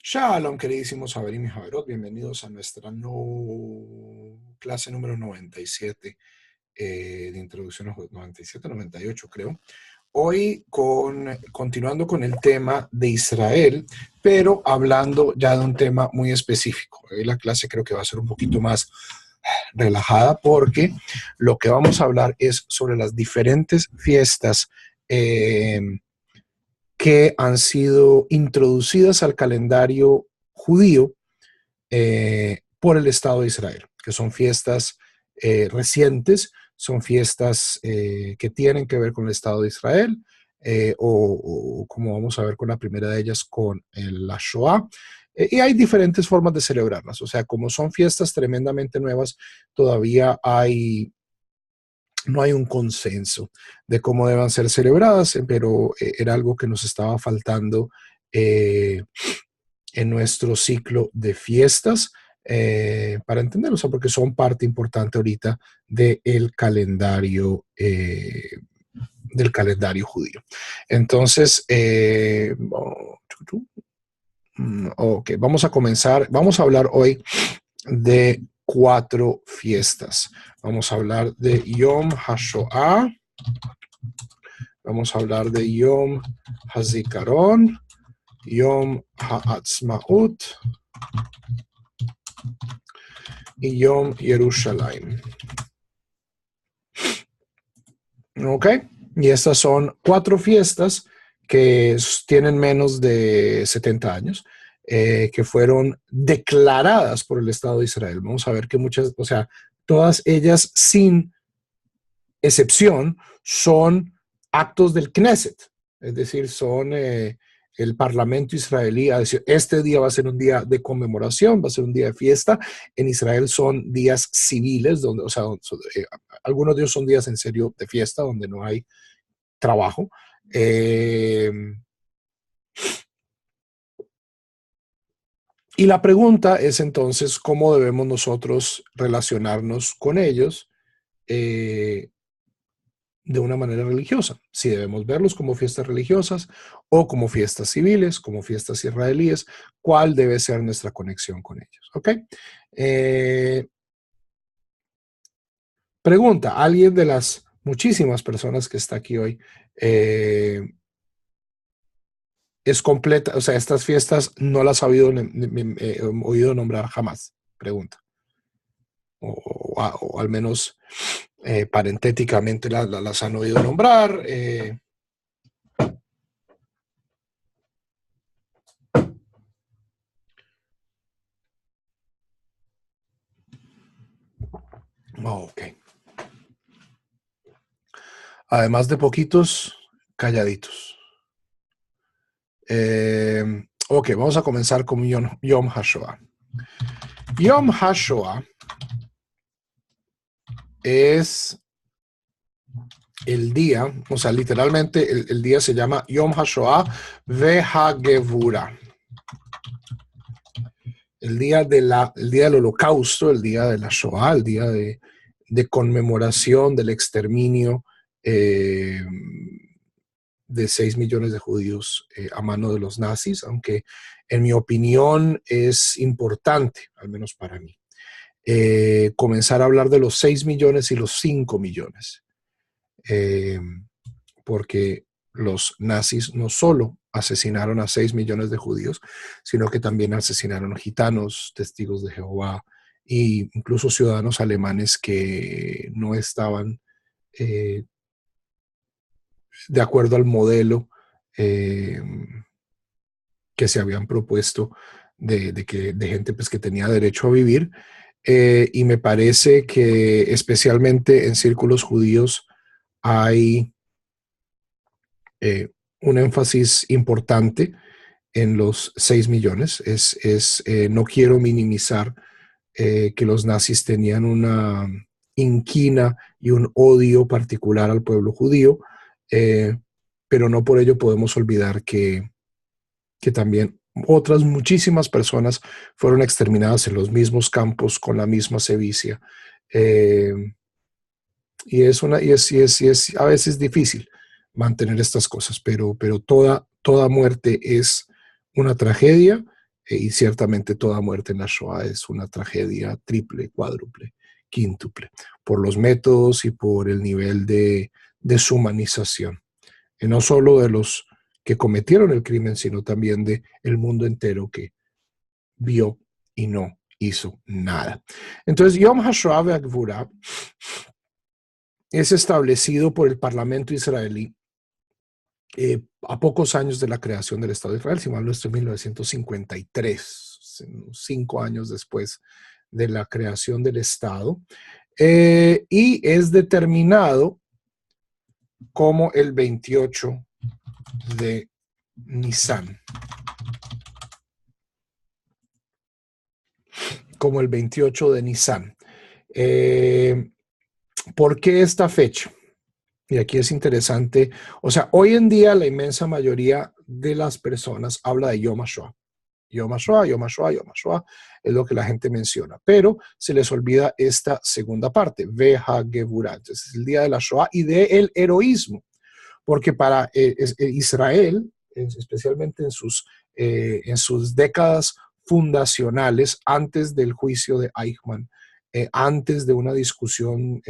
Shalom, queridísimos Javerim y Javerot, bienvenidos a nuestra clase número 97 de introducción a 97, 98 creo. Hoy continuando con el tema de Israel, pero hablando ya de un tema muy específico. Hoy la clase creo que va a ser un poquito más relajada porque lo que vamos a hablar es sobre las diferentes fiestas que han sido introducidas al calendario judío por el Estado de Israel, que son fiestas recientes, son fiestas que tienen que ver con el Estado de Israel, o como vamos a ver con la primera de ellas, con la Shoah. Y hay diferentes formas de celebrarlas, o sea, como son fiestas tremendamente nuevas, todavía no hay un consenso de cómo deban ser celebradas, pero era algo que nos estaba faltando en nuestro ciclo de fiestas para entenderlo, o sea, porque son parte importante ahorita del calendario judío. Entonces, ok, vamos a comenzar, vamos a hablar hoy de 4 fiestas. Vamos a hablar de Yom HaShoah, vamos a hablar de Yom HaZikaron, Yom HaAtzmaut y Yom Yerushalayim. ¿Ok? Y estas son 4 fiestas que tienen menos de 70 años, que fueron declaradas por el Estado de Israel. Vamos a ver que muchas, o sea, todas ellas sin excepción son actos del Knesset, es decir, son el Parlamento israelí a decir, este día va a ser un día de conmemoración, va a ser un día de fiesta. En Israel son días civiles, donde, o sea, algunos de ellos son días en serio de fiesta, donde no hay trabajo. Y la pregunta es entonces, ¿cómo debemos nosotros relacionarnos con ellos de una manera religiosa? Si debemos verlos como fiestas religiosas o como fiestas civiles, como fiestas israelíes, ¿cuál debe ser nuestra conexión con ellos? ¿Ok? Pregunta, ¿alguien de las muchísimas personas que está aquí hoy es completa? O sea, estas fiestas no las ha oído nombrar jamás. Pregunta. O al menos parentéticamente las han oído nombrar. Ok. Además de poquitos, calladitos. Ok, vamos a comenzar con Yom HaShoah. Yom HaShoah es el día, o sea, literalmente el día se llama Yom HaShoah VeHaGevura. El día del holocausto, el día de la Shoah, el día de conmemoración del exterminio de 6 millones de judíos a mano de los nazis, aunque en mi opinión es importante, al menos para mí, comenzar a hablar de los 6 millones y los 5 millones, porque los nazis no solo asesinaron a 6 millones de judíos, sino que también asesinaron a gitanos, testigos de Jehová e incluso ciudadanos alemanes que no estaban de acuerdo al modelo que se habían propuesto de gente pues, que tenía derecho a vivir. Y me parece que especialmente en círculos judíos hay un énfasis importante en los 6 millones. No quiero minimizar que los nazis tenían una inquina y un odio particular al pueblo judío, pero no por ello podemos olvidar que también otras muchísimas personas fueron exterminadas en los mismos campos con la misma sevicia. Y es a veces difícil mantener estas cosas, pero toda muerte es una tragedia y ciertamente toda muerte en la Shoah es una tragedia triple, cuádruple, quíntuple, por los métodos y por el nivel de deshumanización, y no solo de los que cometieron el crimen, sino también de el mundo entero que vio y no hizo nada. Entonces, Yom HaShoah ve'Hagvura es establecido por el Parlamento israelí a pocos años de la creación del Estado de Israel, si mal no estoy, en 1953, 5 años después de la creación del Estado, y es determinado como el 28 de Nisan. Como el 28 de Nisan. ¿Por qué esta fecha? Y aquí es interesante, o sea, hoy en día la inmensa mayoría de las personas habla de Yom HaShoah. Yom HaShoah, Yom HaShoah, Yom HaShoah, es lo que la gente menciona, pero se les olvida esta segunda parte, Ve'Hagevurah, es el día de la Shoah y del heroísmo, porque para Israel, especialmente en sus décadas fundacionales, antes del juicio de Eichmann, antes de una discusión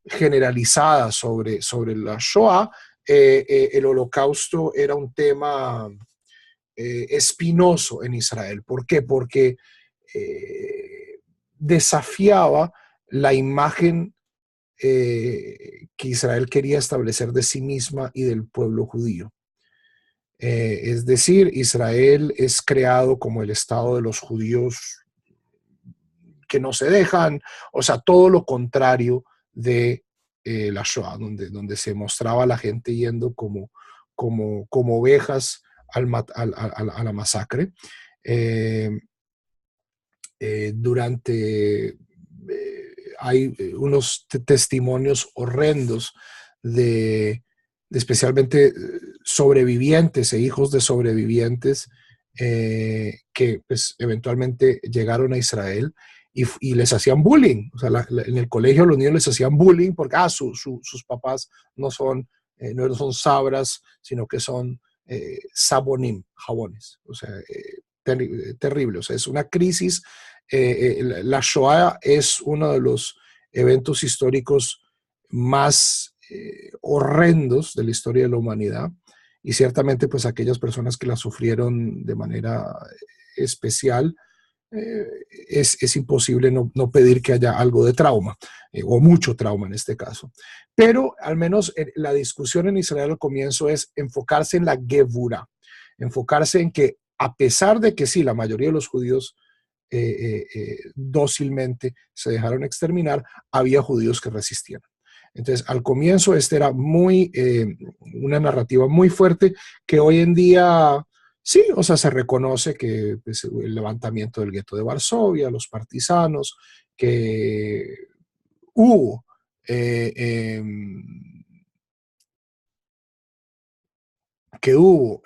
generalizada sobre la Shoah, el holocausto era un tema espinoso en Israel. ¿Por qué? Porque desafiaba la imagen que Israel quería establecer de sí misma y del pueblo judío. Es decir, Israel es creado como el Estado de los judíos que no se dejan, o sea, todo lo contrario de la Shoah, donde se mostraba a la gente yendo como ovejas a la masacre. Hay unos testimonios horrendos de especialmente sobrevivientes e hijos de sobrevivientes que pues, eventualmente llegaron a Israel y les hacían bullying. O sea, en el colegio los niños les hacían bullying porque sus papás no son sabras, sino que son sabonim, jabones. O sea, terrible. O sea, es una crisis. La Shoah es uno de los eventos históricos más horrendos de la historia de la humanidad, y ciertamente pues aquellas personas que la sufrieron de manera especial, es imposible no pedir que haya algo de trauma, o mucho trauma en este caso. Pero al menos la discusión en Israel al comienzo es enfocarse en la Gevurah, enfocarse en que a pesar de que sí, la mayoría de los judíos dócilmente se dejaron exterminar, había judíos que resistían. Entonces, al comienzo, era una narrativa muy fuerte que hoy en día, sí, o sea, se reconoce que pues, el levantamiento del gueto de Varsovia, los partisanos, que hubo eh, eh, que hubo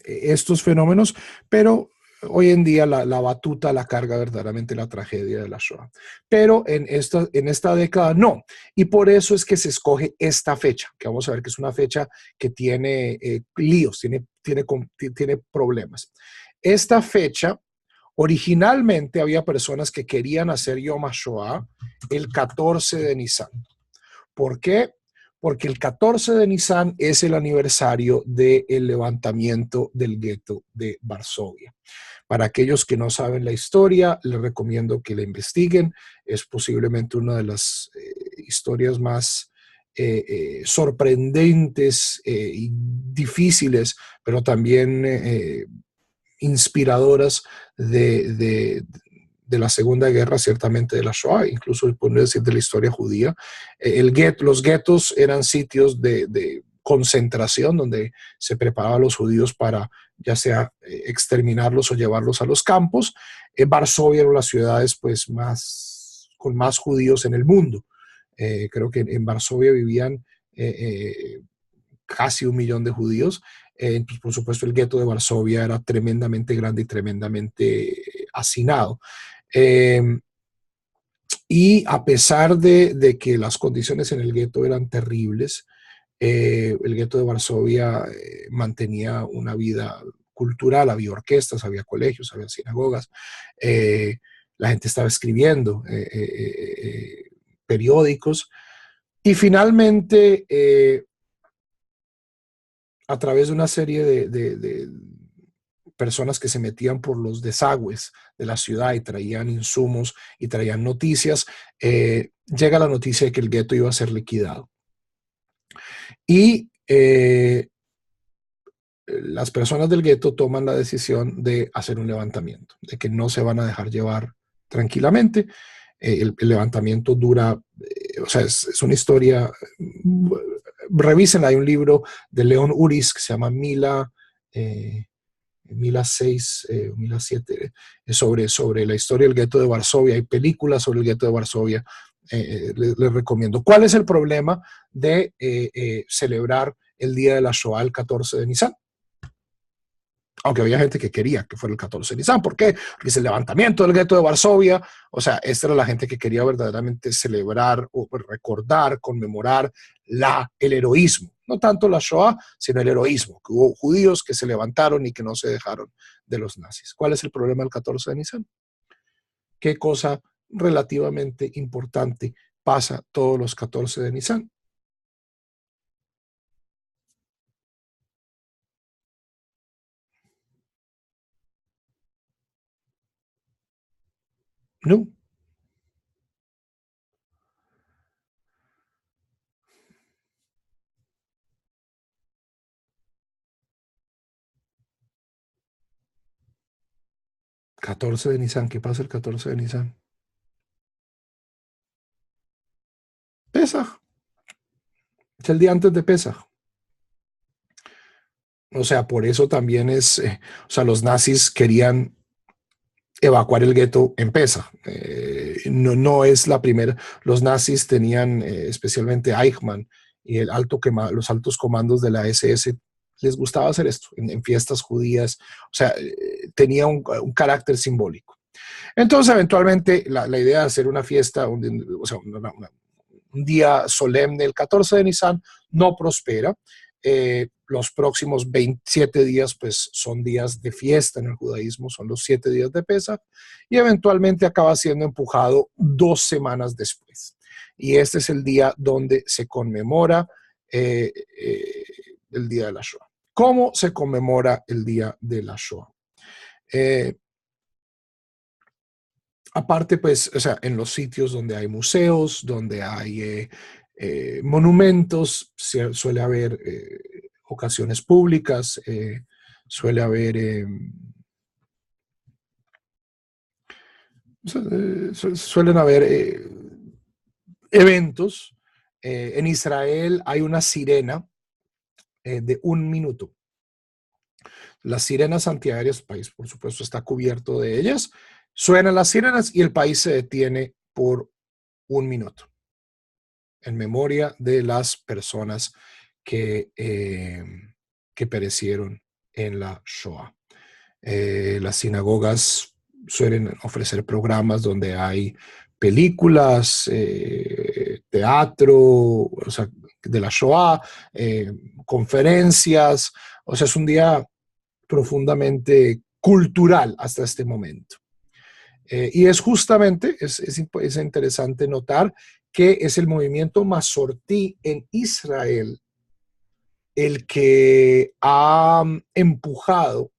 estos fenómenos, pero hoy en día la batuta la carga verdaderamente la tragedia de la Shoah. Pero en esta década no. Y por eso es que se escoge esta fecha, que vamos a ver que es una fecha que tiene líos, tiene problemas. Esta fecha, originalmente había personas que querían hacer Yom HaShoah el 14 de Nisan. ¿Por qué? Porque el 14 de Nisan es el aniversario del levantamiento del gueto de Varsovia. Para aquellos que no saben la historia, les recomiendo que la investiguen. Es posiblemente una de las historias más sorprendentes y difíciles, pero también inspiradoras de la Segunda Guerra, ciertamente de la Shoah, incluso podría decir de la historia judía. Los guetos eran sitios de concentración donde se preparaban a los judíos para ya sea exterminarlos o llevarlos a los campos. Varsovia era una de las ciudades pues, con más judíos en el mundo. Creo que en Varsovia vivían casi 1 millón de judíos. Pues, por supuesto, el gueto de Varsovia era tremendamente grande y tremendamente hacinado. Y a pesar de que las condiciones en el gueto eran terribles, el gueto de Varsovia mantenía una vida cultural, había orquestas, había colegios, había sinagogas, la gente estaba escribiendo periódicos, y finalmente, a través de una serie de personas que se metían por los desagües de la ciudad y traían insumos y traían noticias, llega la noticia de que el gueto iba a ser liquidado. Y las personas del gueto toman la decisión de hacer un levantamiento, de que no se van a dejar llevar tranquilamente. El levantamiento dura, o sea, es una historia, revísenla, hay un libro de León Uris que se llama Mila 6, Mila 7, sobre la historia del gueto de Varsovia. Hay películas sobre el gueto de Varsovia, les recomiendo. ¿Cuál es el problema de celebrar el día de la Shoah el 14 de Nisan? Aunque había gente que quería que fuera el 14 de Nisan. ¿Por qué? Porque es el levantamiento del gueto de Varsovia. O sea, esta era la gente que quería verdaderamente celebrar o recordar, conmemorar el heroísmo. No tanto la Shoah, sino el heroísmo, que hubo judíos que se levantaron y que no se dejaron de los nazis. ¿Cuál es el problema del 14 de Nisan? ¿Qué cosa relativamente importante pasa todos los 14 de Nisan? No. 14 de Nisan. ¿Qué pasa el 14 de Nisan? Pesaj. Es el día antes de Pesaj. O sea, por eso también o sea, los nazis querían evacuar el gueto en Pesaj. No es la primera. Los nazis tenían, especialmente Eichmann y los altos comandos de la SS, les gustaba hacer esto en fiestas judías. O sea, tenía un carácter simbólico. Entonces, eventualmente, la idea de hacer una fiesta, o sea, un día solemne, el 14 de Nisan, no prospera. Los próximos 27 días, pues, son días de fiesta en el judaísmo, son los 7 días de Pesaj, y eventualmente acaba siendo empujado 2 semanas después. Y este es el día donde se conmemora el día de la Shoah. ¿Cómo se conmemora el día de la Shoah? Aparte, pues, o sea, en los sitios donde hay museos, donde hay monumentos, suele haber ocasiones públicas, suele haber, suelen haber eventos. En Israel hay una sirena de 1 minuto. Las sirenas antiaéreas, el país, por supuesto, está cubierto de ellas. Suenan las sirenas y el país se detiene por 1 minuto en memoria de las personas que perecieron en la Shoah. Las sinagogas suelen ofrecer programas donde hay películas, teatro, o sea, de la Shoah, conferencias. O sea, es un día profundamente cultural hasta este momento. Y es justamente, es interesante notar que es el movimiento Masortí en Israel el que ha empujado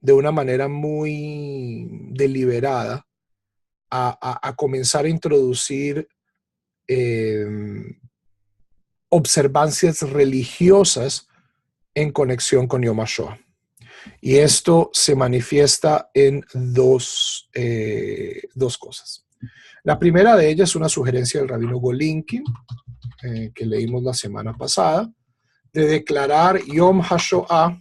de una manera muy deliberada a comenzar a introducir eh, observancias religiosas en conexión con Yom HaShoah. Y esto se manifiesta en dos cosas. La primera de ellas es una sugerencia del rabino Golinkin, que leímos la semana pasada, de declarar Yom HaShoah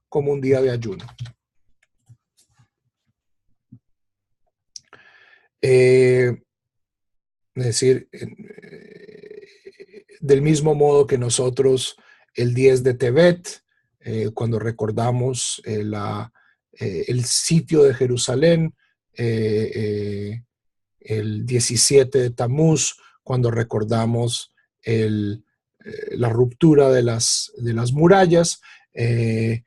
como un día de ayuno. Es decir, del mismo modo que nosotros el 10 de Tebet, cuando recordamos el sitio de Jerusalén, el 17 de Tamuz, cuando recordamos la ruptura de las murallas, del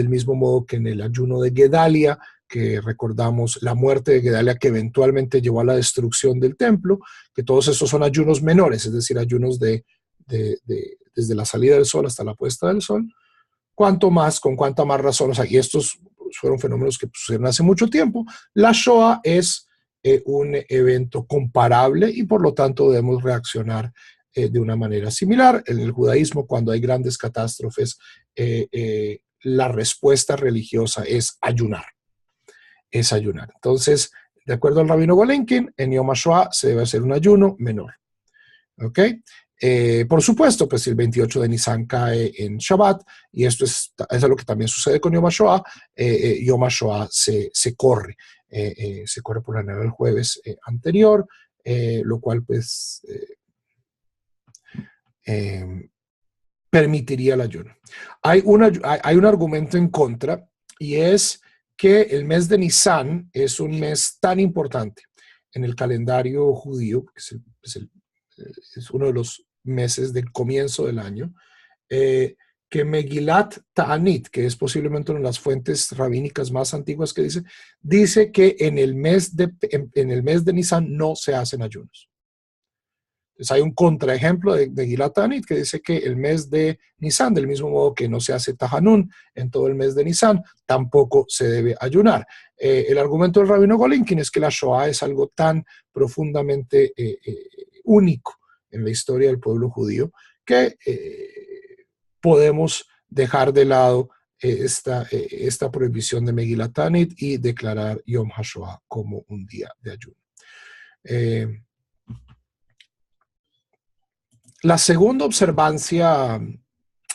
mismo modo que en el ayuno de Gedalia, que recordamos la muerte de Gedalia que eventualmente llevó a la destrucción del templo, que todos esos son ayunos menores, es decir, ayunos desde la salida del sol hasta la puesta del sol. Cuanto más, con cuánta más razón, o sea, y estos fueron fenómenos que sucedieron hace mucho tiempo, la Shoah es un evento comparable y por lo tanto debemos reaccionar de una manera similar. En el judaísmo, cuando hay grandes catástrofes, la respuesta religiosa es ayunar. Es ayunar. Entonces, de acuerdo al rabino Golenkin, en Yom HaShoah se debe hacer un ayuno menor. ¿Ok? Por supuesto, pues si el 28 de Nisan cae en Shabbat, y esto es lo que también sucede con Yom HaShoah, Yom HaShoah se corre. Se corre por la general el jueves anterior, lo cual pues permitiría el ayuno. Hay un argumento en contra, y es que el mes de Nisan es un mes tan importante en el calendario judío, que es uno de los meses del comienzo del año, que Megilat Ta'anit, que es posiblemente una de las fuentes rabínicas más antiguas que dice que en el mes de Nisan no se hacen ayunos. Entonces hay un contraejemplo de Gilat Ta'anit que dice que el mes de Nisan, del mismo modo que no se hace Tahanun en todo el mes de Nisan, tampoco se debe ayunar. El argumento del rabino Golinkin es que la Shoah es algo tan profundamente único en la historia del pueblo judío que podemos dejar de lado esta prohibición de Megilat Ta'anit y declarar Yom HaShoah como un día de ayuno. La segunda observancia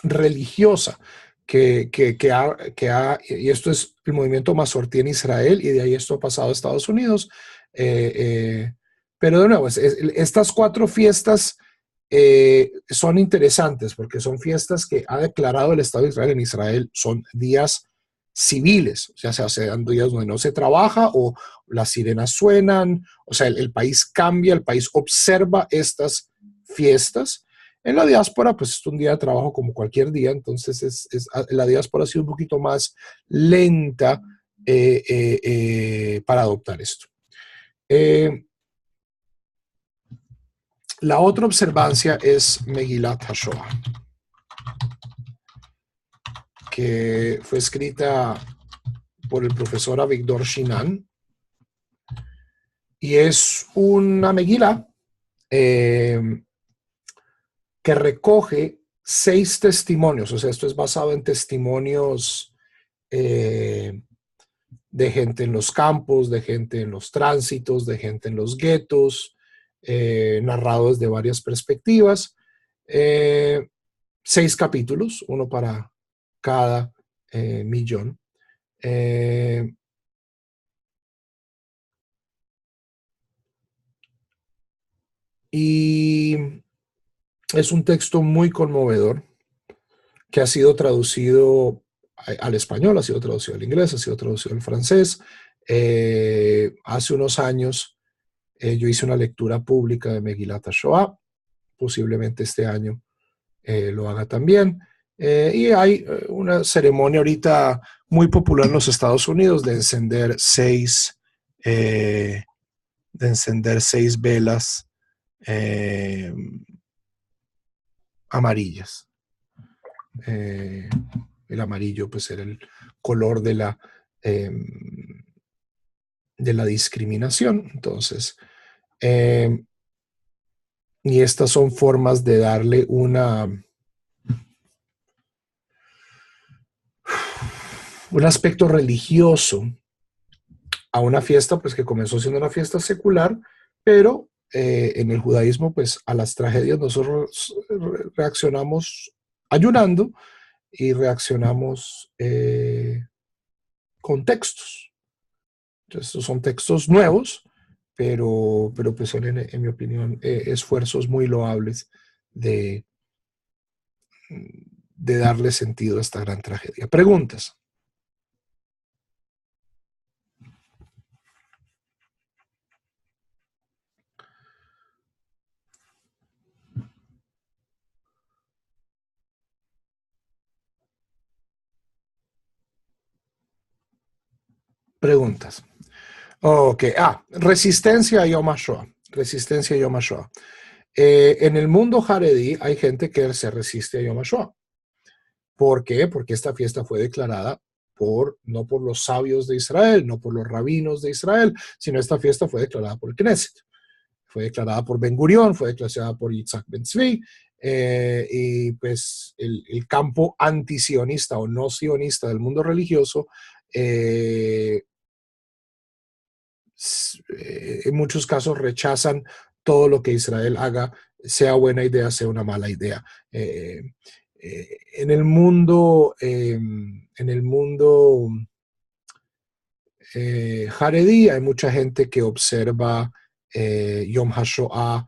religiosa y esto es el movimiento masortí en Israel, y de ahí esto ha pasado a Estados Unidos, pero de nuevo, estas 4 fiestas son interesantes porque son fiestas que ha declarado el Estado de Israel. En Israel son días civiles, o sea, sean días donde no se trabaja o las sirenas suenan, o sea, el país cambia, el país observa estas fiestas. En la diáspora, pues es un día de trabajo como cualquier día, entonces la diáspora ha sido un poquito más lenta para adoptar esto. La otra observancia es Megilat HaShoah, que fue escrita por el profesor Avigdor Shinan, y es una Megilá que recoge 6 testimonios, o sea, esto es basado en testimonios de gente en los campos, de gente en los tránsitos, de gente en los guetos, narrados de varias perspectivas. 6 capítulos, uno para cada millón. Y es un texto muy conmovedor que ha sido traducido al español, ha sido traducido al inglés, ha sido traducido al francés. Hace unos años yo hice una lectura pública de Megilat HaShoah, posiblemente este año lo haga también. Y hay una ceremonia ahorita muy popular en los Estados Unidos de encender 6 velas amarillas. El amarillo pues era el color de la discriminación. Entonces, y estas son formas de darle un aspecto religioso a una fiesta pues que comenzó siendo una fiesta secular, pero en el judaísmo pues a las tragedias nosotros reaccionamos ayunando y reaccionamos con textos. Entonces, estos son textos nuevos, pero pues son, en mi opinión, esfuerzos muy loables de, de darle sentido a esta gran tragedia. ¿Preguntas? Preguntas. Ok. Resistencia a Yom HaShoah. Resistencia a Yom HaShoah. En el mundo jaredí hay gente que se resiste a Yom HaShoah. ¿Por qué? Porque esta fiesta fue declarada no por los sabios de Israel, no por los rabinos de Israel, sino esta fiesta fue declarada por el Knesset. Fue declarada por Ben Gurión, fue declarada por Yitzhak Ben Tzvi, y pues el campo antisionista o no sionista del mundo religioso en muchos casos rechazan todo lo que Israel haga, sea buena idea, sea una mala idea. En el mundo, Haredi hay mucha gente que observa Yom HaShoah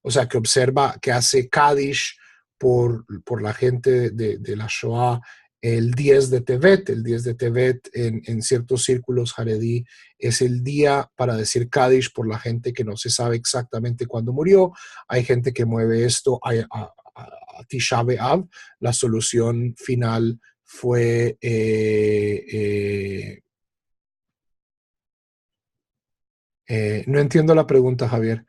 o sea, que observa, que hace Kaddish por la gente de la Shoah el 10 de Tevet. El 10 de Tevet en ciertos círculos Haredi es el día para decir Kaddish por la gente que no se sabe exactamente cuándo murió. Hay gente que mueve esto a Tisha B'Av. La solución final fue no entiendo la pregunta, Javier.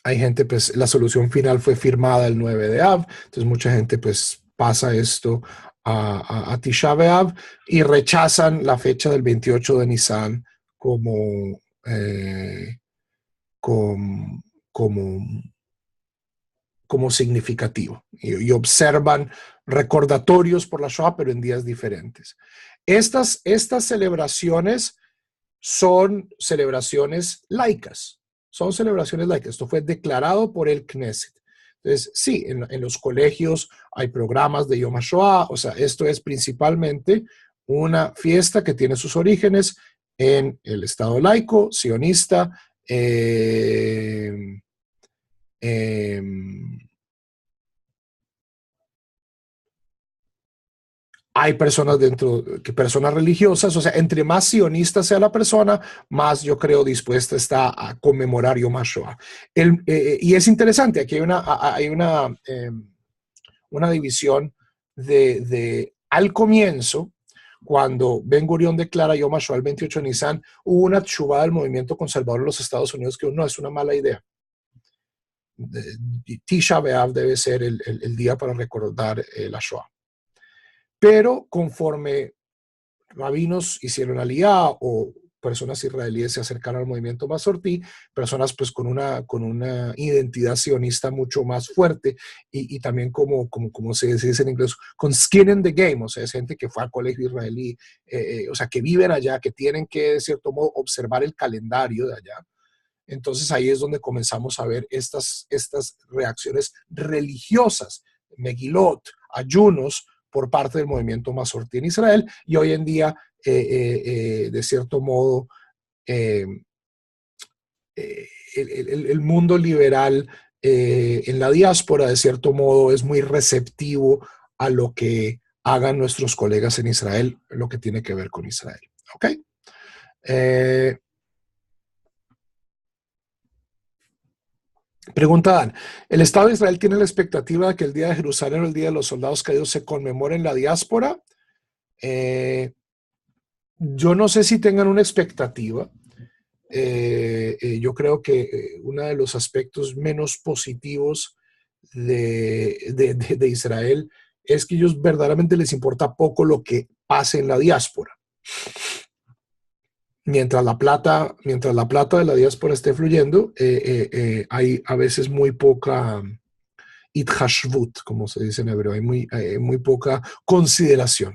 Hay gente, pues la solución final fue firmada el 9 de Av, entonces mucha gente pues pasa esto a Tisha B'Av y rechazan la fecha del 28 de Nisan como, eh, como, como, como significativo y observan recordatorios por la Shoah, pero en días diferentes. Estas celebraciones son celebraciones laicas. Son celebraciones laicas. Esto fue declarado por el Knesset. Entonces, sí, en los colegios hay programas de Yom HaShoah. O sea, esto es principalmente una fiesta que tiene sus orígenes en el Estado laico, sionista, eh, eh, hay personas personas religiosas, o sea, entre más sionista sea la persona, más yo creo dispuesta está a conmemorar Yom HaShoah. Y es interesante, aquí hay una división al comienzo, cuando Ben Gurión declara Yom HaShoah el 28 de Nisan, hubo una tshuvá del movimiento conservador en los Estados Unidos que no es una mala idea. Tisha B'Av debe ser el día para recordar la Shoah. Pero conforme rabinos hicieron aliyá o personas israelíes se acercaron al movimiento masortí, personas pues con una identidad sionista mucho más fuerte y también como se dice en inglés, con skin in the game, o sea, es gente que fue al colegio israelí, o sea, que viven allá, que tienen que de cierto modo observar el calendario de allá. Entonces ahí es donde comenzamos a ver estas reacciones religiosas, megilot, ayunos, por parte del movimiento masortí en Israel, y hoy en día, de cierto modo, eh, el mundo liberal en la diáspora, de cierto modo, es muy receptivo a lo que hagan nuestros colegas en Israel, lo que tiene que ver con Israel. ¿Ok? Pregunta ¿el Estado de Israel tiene la expectativa de que el Día de Jerusalén o el Día de los Soldados Caídos se conmemore en la diáspora? Yo no sé si tengan una expectativa. Yo creo que uno de los aspectos menos positivos de Israel es que ellos verdaderamente les importa poco lo que pase en la diáspora. Mientras la plata de la diáspora esté fluyendo, hay a veces muy poca ithashvut, como se dice en hebreo, hay muy poca consideración.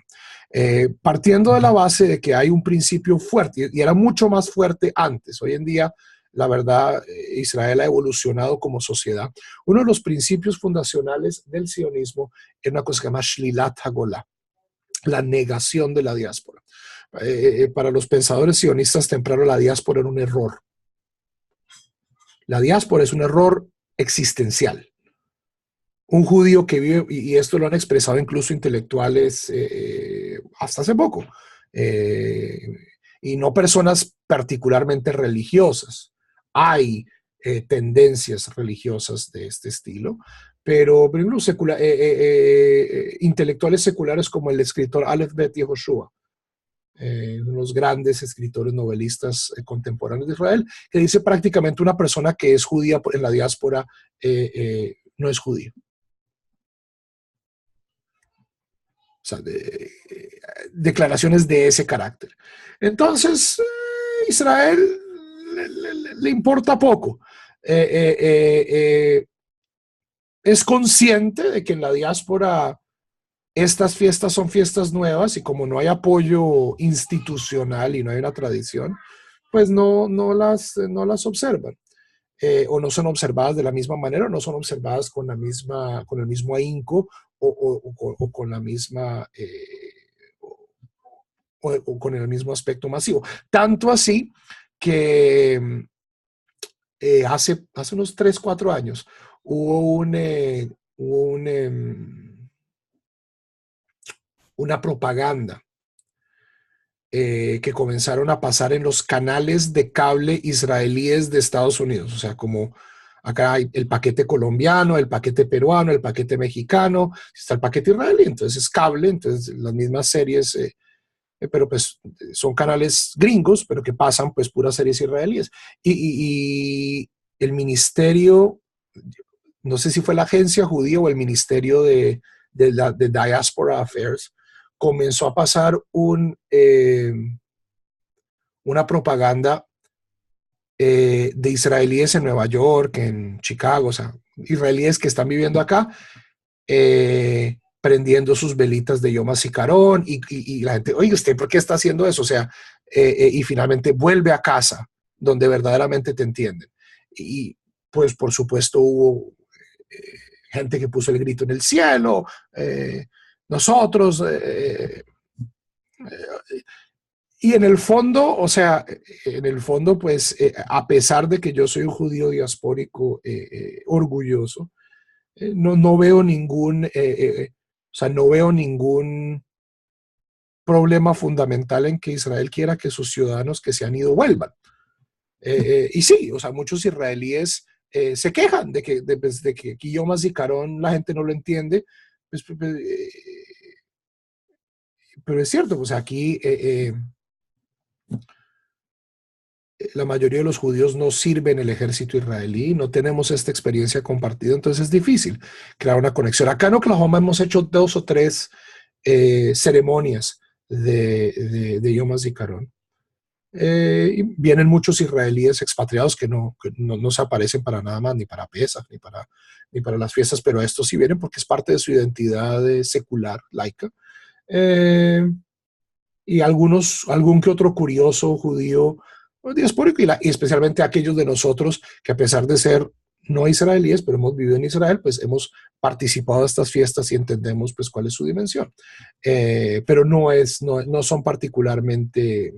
Partiendo de la base de que hay un principio fuerte, y era mucho más fuerte antes. Hoy en día, la verdad, Israel ha evolucionado como sociedad. Uno de los principios fundacionales del sionismo es una cosa que se llama Shlilat Hagolah, la negación de la diáspora. Para los pensadores sionistas tempranos, la diáspora era un error. La diáspora es un error existencial. Un judío que vive, y esto lo han expresado incluso intelectuales hasta hace poco, y no personas particularmente religiosas. Hay tendencias religiosas de este estilo, pero por ejemplo, intelectuales seculares como el escritor Aleph Bet Yehoshua, uno de los grandes escritores novelistas contemporáneos de Israel, que dice prácticamente una persona que es judía en la diáspora no es judío. O sea, declaraciones de ese carácter. Entonces, Israel le importa poco. Es consciente de que en la diáspora estas fiestas son fiestas nuevas y como no hay apoyo institucional y no hay una tradición, pues no las observan. O no son observadas de la misma manera, o no son observadas con el mismo ahínco o con la misma o con el mismo aspecto masivo. Tanto así que hace unos 3 4 años hubo una propaganda que comenzaron a pasar en los canales de cable israelíes de Estados Unidos. O sea, como acá hay el paquete colombiano, el paquete peruano, el paquete mexicano, está el paquete israelí, entonces es cable, entonces las mismas series, pero pues son canales gringos, pero que pasan pues puras series israelíes. Y el ministerio, no sé si fue la agencia judía o el ministerio de Diaspora Affairs, comenzó a pasar una propaganda de israelíes en Nueva York, en Chicago, o sea, israelíes que están viviendo acá, prendiendo sus velitas de Yom HaZikaron y la gente, oye, ¿usted por qué está haciendo eso? O sea, y finalmente vuelve a casa donde verdaderamente te entienden. Y pues por supuesto hubo gente que puso el grito en el cielo, nosotros, y en el fondo, o sea, en el fondo, pues, a pesar de que yo soy un judío diaspórico orgulloso, no veo o sea, no veo ningún problema fundamental en que Israel quiera que sus ciudadanos que se han ido vuelvan. Y sí, o sea, muchos israelíes se quejan pues, de que Yom HaZikaron la gente no lo entiende, pues, pero es cierto, o sea, aquí la mayoría de los judíos no sirven en el ejército israelí, no tenemos esta experiencia compartida, entonces es difícil crear una conexión. Acá en Oklahoma hemos hecho 2 o 3 ceremonias de Yom HaZikaron. Y vienen muchos israelíes expatriados que no se aparecen para nada más, ni para Pesach, ni para las fiestas, pero estos sí vienen porque es parte de su identidad secular, laica. Eh, y algún que otro curioso judío diaspórico, y especialmente aquellos de nosotros que a pesar de ser no israelíes, pero hemos vivido en Israel, pues hemos participado de estas fiestas y entendemos pues cuál es su dimensión. Pero no son particularmente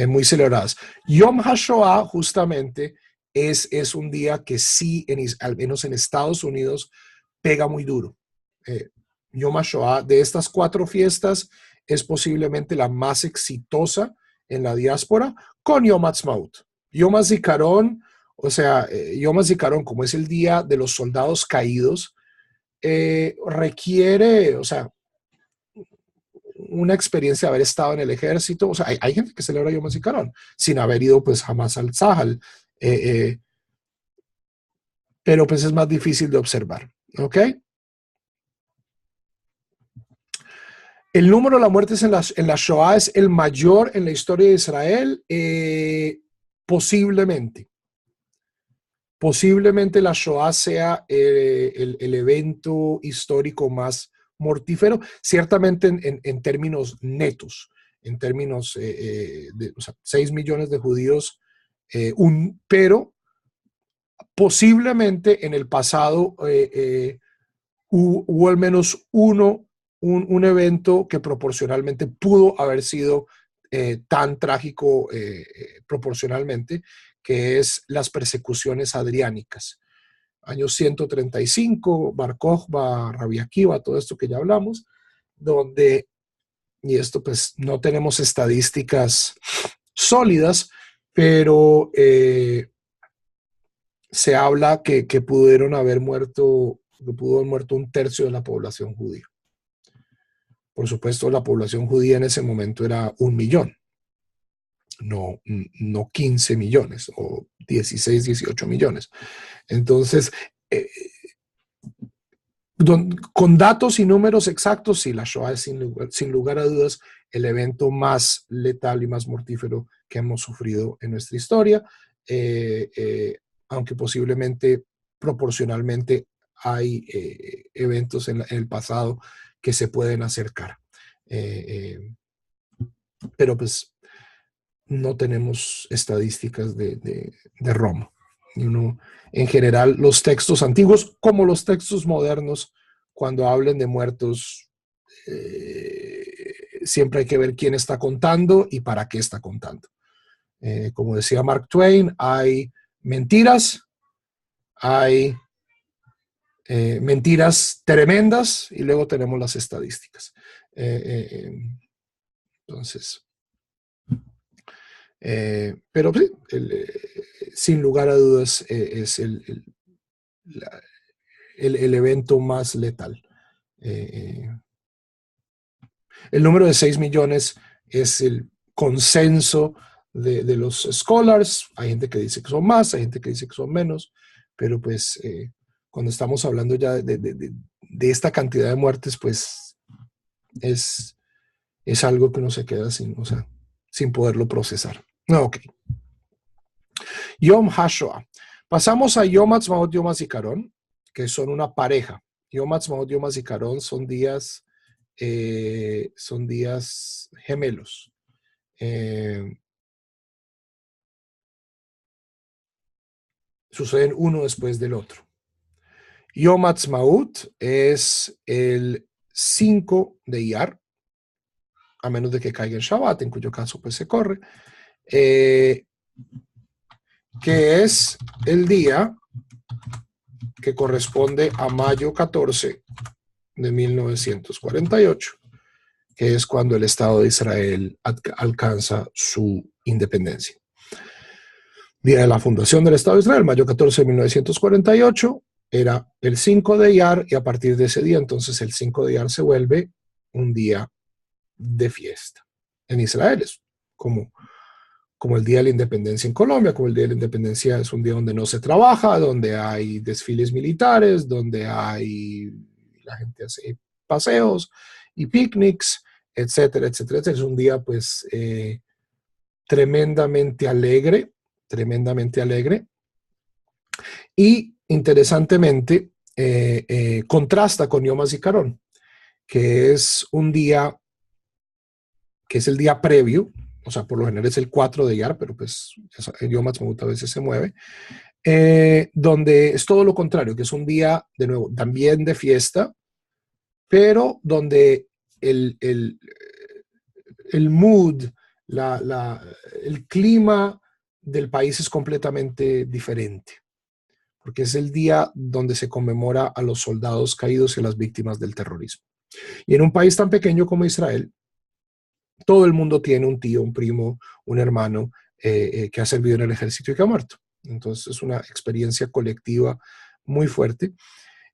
muy celebradas. Yom HaShoah justamente es un día que sí, al menos en Estados Unidos, pega muy duro. Yom HaShoah, de estas 4 fiestas, es posiblemente la más exitosa en la diáspora, con Yom Ha'atzmaut. Yom HaZikaron, o sea, Yom HaZikaron, como es el día de los soldados caídos, requiere, o sea, una experiencia de haber estado en el ejército. O sea, hay gente que celebra Yom HaZikaron sin haber ido pues jamás al Tzahal, pero pues es más difícil de observar, ¿ok? El número de las muertes en la Shoah es el mayor en la historia de Israel, posiblemente. Posiblemente la Shoah sea el evento histórico más mortífero, ciertamente en términos netos, en términos de, o sea, 6 millones de judíos, pero posiblemente en el pasado hubo al menos un evento que proporcionalmente pudo haber sido tan trágico proporcionalmente, que es las persecuciones adriánicas. Años 135, Bar Kokhba, Rabbi Akiva, todo esto que ya hablamos, donde, y esto pues no tenemos estadísticas sólidas, pero se habla que pudieron haber muerto, que pudo haber muerto un tercio de la población judía. Por supuesto, la población judía en ese momento era 1 millón, no 15 millones o 16, 18 millones. Entonces, con datos y números exactos, sí, la Shoah es sin lugar a dudas el evento más letal y más mortífero que hemos sufrido en nuestra historia, aunque posiblemente proporcionalmente hay eventos en el pasado que se pueden acercar. Pero pues no tenemos estadísticas de Roma. En general, los textos antiguos, como los textos modernos, cuando hablen de muertos, siempre hay que ver quién está contando y para qué está contando. Como decía Mark Twain, hay mentiras, hay mentiras tremendas y luego tenemos las estadísticas. Entonces, pero sí, sin lugar a dudas es el evento más letal. El número de 6 millones es el consenso de los scholars. Hay gente que dice que son más, hay gente que dice que son menos, pero pues cuando estamos hablando ya de esta cantidad de muertes, pues es algo que uno se queda sin poderlo procesar. No, ok. Yom HaShoah. Pasamos a Yom Ha'atzmaut, Yom HaZikaron, que son una pareja. Yom Ha'atzmaut, Yom HaZikaron son días gemelos. Suceden uno después del otro. Yom Ha'atzmaut es el 5 de Iyar, a menos de que caiga en Shabbat, en cuyo caso pues se corre, que es el día que corresponde a mayo 14 de 1948, que es cuando el Estado de Israel alcanza su independencia. Día de la fundación del Estado de Israel, mayo 14 de 1948, era el 5 de Iyar, y a partir de ese día, entonces el 5 de Iyar se vuelve un día de fiesta. En Israel es como el Día de la Independencia en Colombia, como el Día de la Independencia es un día donde no se trabaja, donde hay desfiles militares, donde la gente hace paseos y picnics, etcétera, etcétera, etcétera. Es un día pues tremendamente alegre, y interesantemente contrasta con Yom HaZikaron, que es un día que es el día previo, o sea, por lo general es el 4 de Iyar, pero pues el Yom Ha'atzmaut a veces se mueve, donde es todo lo contrario, que es un día, de nuevo, también de fiesta, pero donde el mood, el clima del país es completamente diferente, porque es el día donde se conmemora a los soldados caídos y a las víctimas del terrorismo. Y en un país tan pequeño como Israel, todo el mundo tiene un tío, un primo, un hermano que ha servido en el ejército y que ha muerto. Entonces es una experiencia colectiva muy fuerte.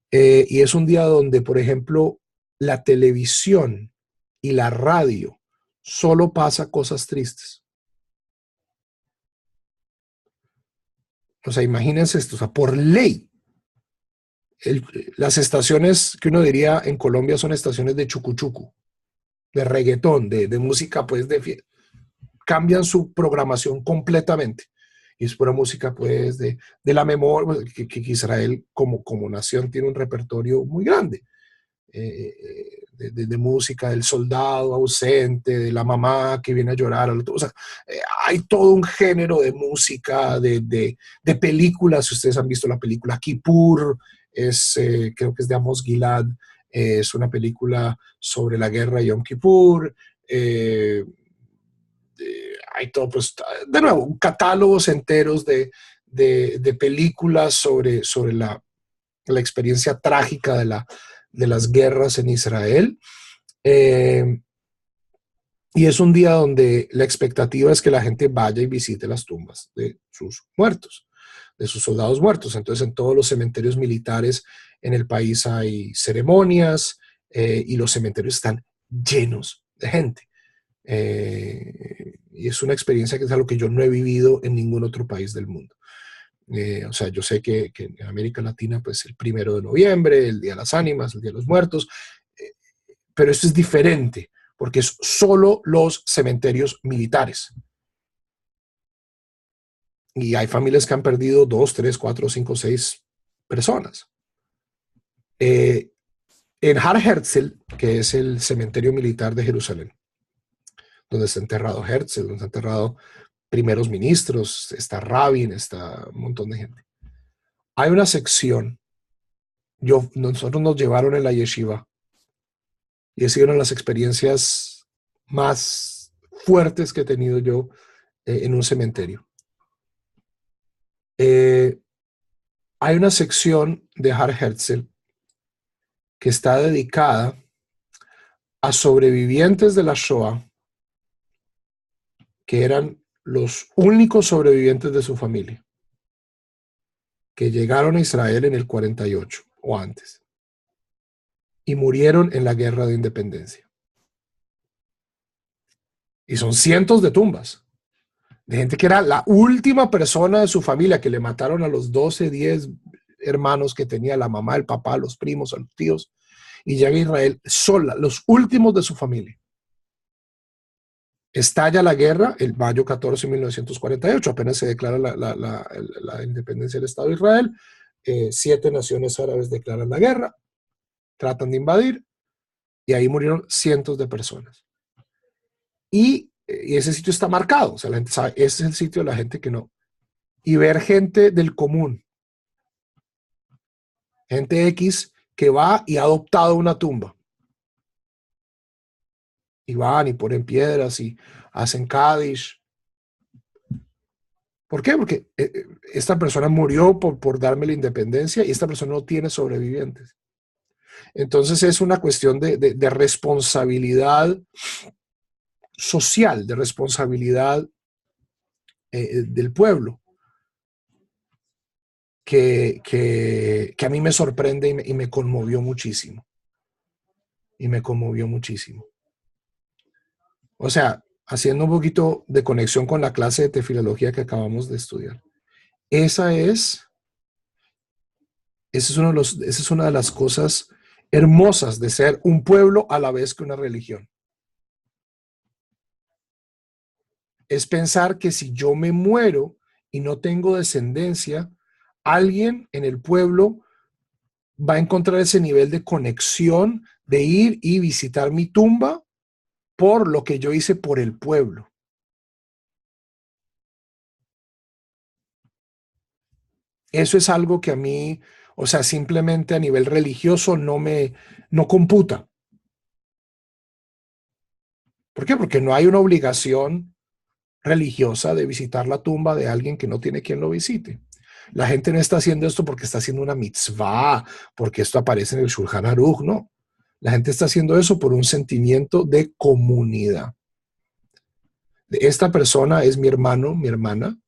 Y es un día donde, por ejemplo, la televisión y la radio solo pasa cosas tristes. O sea, imagínense esto, o sea, por ley, las estaciones que uno diría en Colombia son estaciones de chucuchucu, de reggaetón, de música, pues, cambian su programación completamente. Y es pura música, pues, de la memoria, que Israel como nación tiene un repertorio muy grande. De música del soldado ausente, de la mamá que viene a llorar. O sea, hay todo un género de música, de películas. Si ustedes han visto la película Kippur, creo que es de Amos Gilad, es una película sobre la guerra de Yom Kippur. Hay todo, pues, de nuevo, catálogos enteros de películas sobre la experiencia trágica de las guerras en Israel. Y es un día donde la expectativa es que la gente vaya y visite las tumbas de sus muertos. de sus soldados muertos. Entonces, en todos los cementerios militares en el país hay ceremonias y los cementerios están llenos de gente. Y es una experiencia que es algo que yo no he vivido en ningún otro país del mundo. O sea, yo sé que en América Latina, pues el 1 de noviembre, el Día de las Ánimas, el Día de los Muertos, eh, pero esto es diferente, porque es solo los cementerios militares. Y hay familias que han perdido 2, 3, 4, 5, 6 personas. En Har Herzl, que es el cementerio militar de Jerusalén, donde está enterrado Herzl, donde está enterrado primeros ministros, está Rabin, está un montón de gente. Hay una sección, nosotros nos llevaron en la yeshiva y ha sido una de las experiencias más fuertes que he tenido yo en un cementerio. Hay una sección de Har Herzl que está dedicada a sobrevivientes de la Shoah, que eran los únicos sobrevivientes de su familia, que llegaron a Israel en el 48 o antes y murieron en la guerra de independencia. Y son cientos de tumbas de gente que era la última persona de su familia, que le mataron a los 12, 10 hermanos que tenía la mamá, el papá, los primos, los tíos, y llega a Israel sola, los últimos de su familia. Estalla la guerra el mayo 14 de 1948, apenas se declara la independencia del Estado de Israel. 7 naciones árabes declaran la guerra, tratan de invadir, y ahí murieron cientos de personas. Y ese sitio está marcado, o sea, la gente sabe, ese es el sitio de la gente que no. Y ver gente del común, gente X, que va y ha adoptado una tumba. Y van y ponen piedras y hacen Kaddish. ¿Por qué? Porque esta persona murió por darme la independencia y esta persona no tiene sobrevivientes. Entonces es una cuestión de responsabilidad social, de responsabilidad del pueblo, que a mí me sorprende y me conmovió muchísimo. Y me conmovió muchísimo. O sea, haciendo un poquito de conexión con la clase de tefilología que acabamos de estudiar. Esa es una de las cosas hermosas de ser un pueblo a la vez que una religión. Es pensar que si yo me muero y no tengo descendencia, alguien en el pueblo va a encontrar ese nivel de conexión de ir y visitar mi tumba por lo que yo hice por el pueblo. Eso es algo que a mí, o sea, simplemente a nivel religioso no computa. ¿Por qué? Porque no hay una obligación religiosa de visitar la tumba de alguien que no tiene quien lo visite. La gente no está haciendo esto porque está haciendo una mitzvah, porque esto aparece en el Shulchan Aruch, no. La gente está haciendo eso por un sentimiento de comunidad. Esta persona es mi hermano, mi hermana,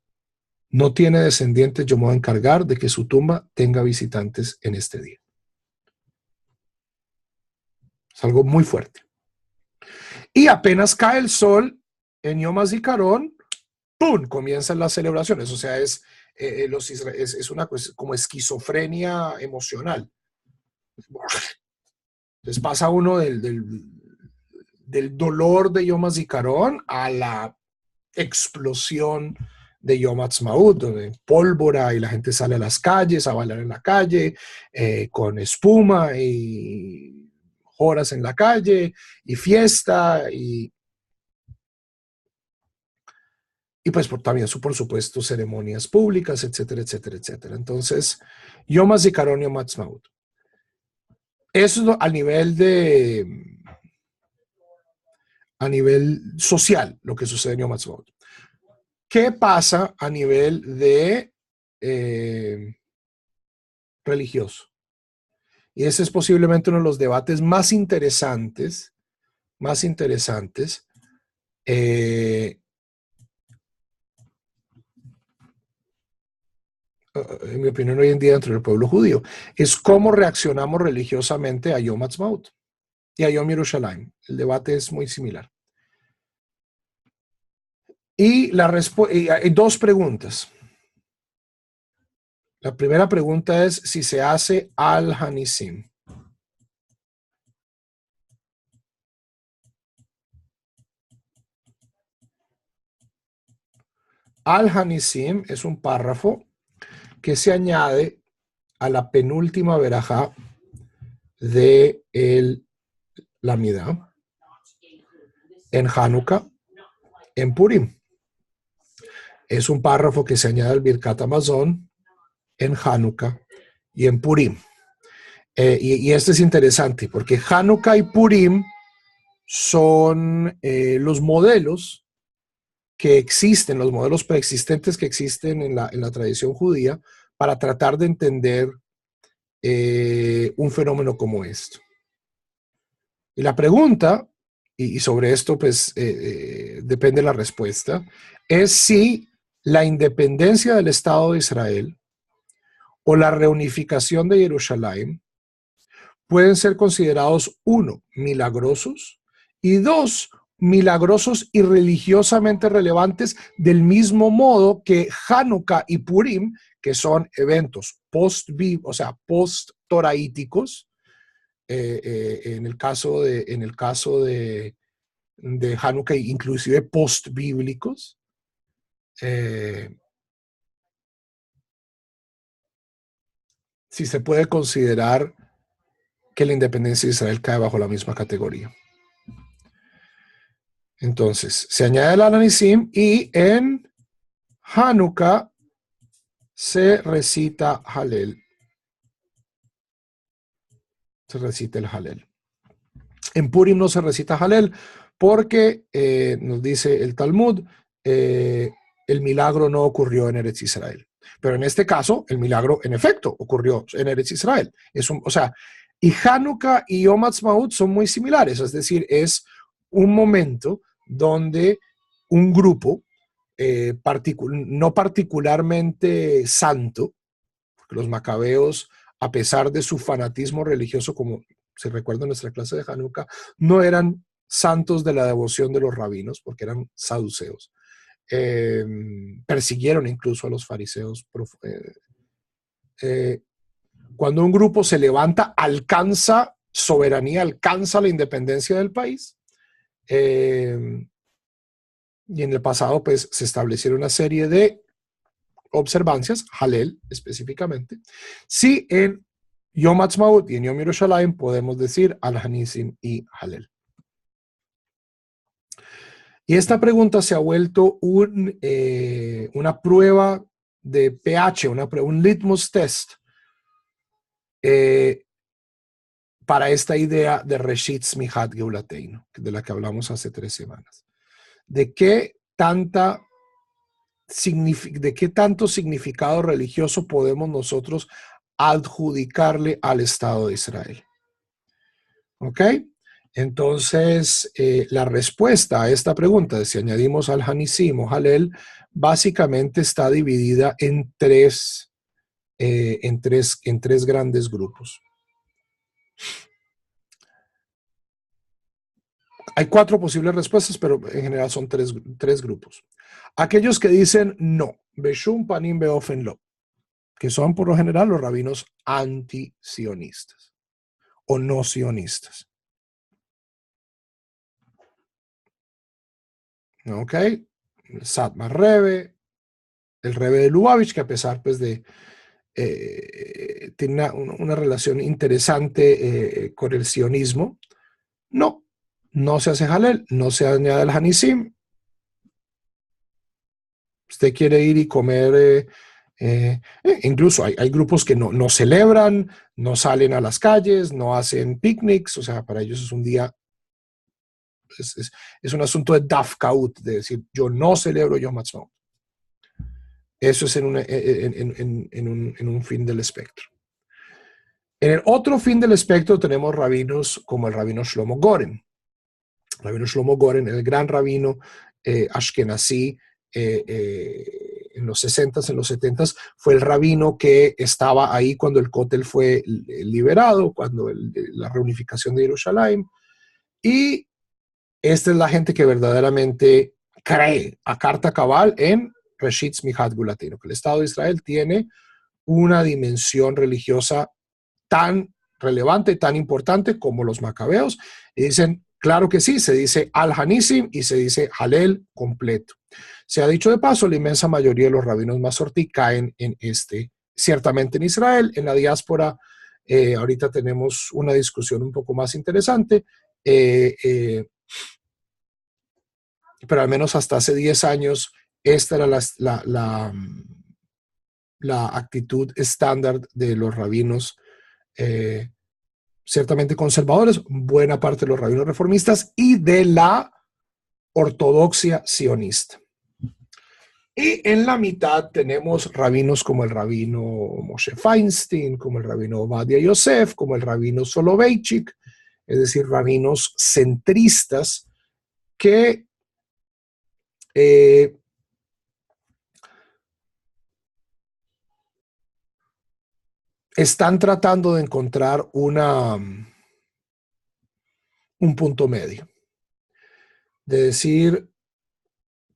no tiene descendientes, yo me voy a encargar de que su tumba tenga visitantes en este día. Es algo muy fuerte. Y apenas cae el sol en Yom HaZikaron, ¡pum!, comienzan las celebraciones. O sea, es una cosa como esquizofrenia emocional. Entonces pasa uno del dolor de Yom HaZikaron a la explosión de Yom Ha'atzmaut, donde pólvora y la gente sale a las calles a bailar en la calle, con espuma y horas en la calle y fiesta y pues también, por supuesto, ceremonias públicas, etcétera, etcétera, etcétera. Entonces, Yom HaZikaron, Yom Ha'atzmaut. Eso es a nivel social, lo que sucede en Yom Ha'atzmaut. ¿Qué pasa a nivel de religioso? Y ese es posiblemente uno de los debates más interesantes, en mi opinión, hoy en día dentro del pueblo judío, es cómo reaccionamos religiosamente a Yom Ha'atzmaut y a Yom Yerushalayim. El debate es muy similar. Y hay dos preguntas. La primera pregunta es si se hace al-Hanisim. Al-Hanisim es un párrafo que se añade a la penúltima verajá de la Midá en Hanukkah, en Purim. Es un párrafo que se añade al Birkat Hamazon en Hanukkah y en Purim. Y esto es interesante porque Hanukkah y Purim son los modelos que existen, los modelos preexistentes que existen en la tradición judía para tratar de entender un fenómeno como esto. Y la pregunta, y sobre esto pues depende la respuesta, es si la independencia del Estado de Israel o la reunificación de Jerusalén pueden ser considerados, uno, milagrosos, y dos, milagrosos y religiosamente relevantes, del mismo modo que Hanukkah y Purim, que son eventos post-toraíticos, en el caso de Hanukkah, inclusive post-bíblicos. Si se puede considerar que la independencia de Israel cae bajo la misma categoría. Entonces, se añade el Al-Hanisim y en Hanukkah se recita Halel. Se recita el Halel. En Purim no se recita Halel porque, nos dice el Talmud, el milagro no ocurrió en Eretz Israel. Pero en este caso, el milagro en efecto ocurrió en Eretz Israel. Y Hanukkah y Yom Ha'atzmaut son muy similares, es decir, es un momento donde un grupo no particularmente santo, porque los macabeos, a pesar de su fanatismo religioso, como se recuerda en nuestra clase de Hanukkah, no eran santos de la devoción de los rabinos, porque eran saduceos. Persiguieron incluso a los fariseos. Cuando un grupo se levanta, alcanza soberanía, alcanza la independencia del país. Y en el pasado, pues, se establecieron una serie de observancias, Halel específicamente. Sí, en Yom Ha'atzmaut y en Yom Yerushalayim podemos decir Al-Hanisim y Halel. Y esta pregunta se ha vuelto una prueba de pH, un litmus test para esta idea de Reshit Smihat Geulateinu, de la que hablamos hace 3 semanas. ¿De qué tanto significado religioso podemos nosotros adjudicarle al Estado de Israel? ¿Ok? Entonces, la respuesta a esta pregunta de si añadimos al Hanisim o Halel, básicamente está dividida en tres grandes grupos. Hay 4 posibles respuestas, pero en general son tres grupos. Aquellos que dicen no, Beshum Panim Beofen Lo, que son por lo general los rabinos anti-sionistas o no sionistas. ¿Ok? Satmar Rebbe, el Rebbe de Lubavitch, que a pesar pues tiene una relación interesante con el sionismo, no se hace Halel, no se añade el Hanisim. Usted quiere ir y comer, incluso hay grupos que no celebran, no salen a las calles, no hacen picnics, o sea, para ellos es un día, es un asunto de dafkaut, de decir, yo no celebro Yom Ha'atzmaut. Eso es en un fin del espectro. En el otro fin del espectro tenemos rabinos como el rabino Shlomo Goren. El rabino Shlomo Goren, el gran rabino ashkenazí en los 60s, en los 70s, fue el rabino que estaba ahí cuando el Cótel fue liberado, cuando la reunificación de Jerusalén. Y esta es la gente que verdaderamente cree a carta cabal en Reshit Smihat Gulatino, que el Estado de Israel tiene una dimensión religiosa tan relevante y tan importante como los macabeos. Y dicen, claro que sí, se dice Al-Hanisim y se dice Halel completo. Se ha dicho de paso, la inmensa mayoría de los rabinos masortí caen en ciertamente en Israel, en la diáspora. Ahorita tenemos una discusión un poco más interesante, pero al menos hasta hace 10 años esta era la actitud estándar de los rabinos, ciertamente conservadores, buena parte de los rabinos reformistas y de la ortodoxia sionista. Y en la mitad tenemos rabinos como el rabino Moshe Feinstein, como el rabino Ovadia Yosef, como el rabino Soloveitchik, es decir, rabinos centristas que están tratando de encontrar un punto medio. De decir,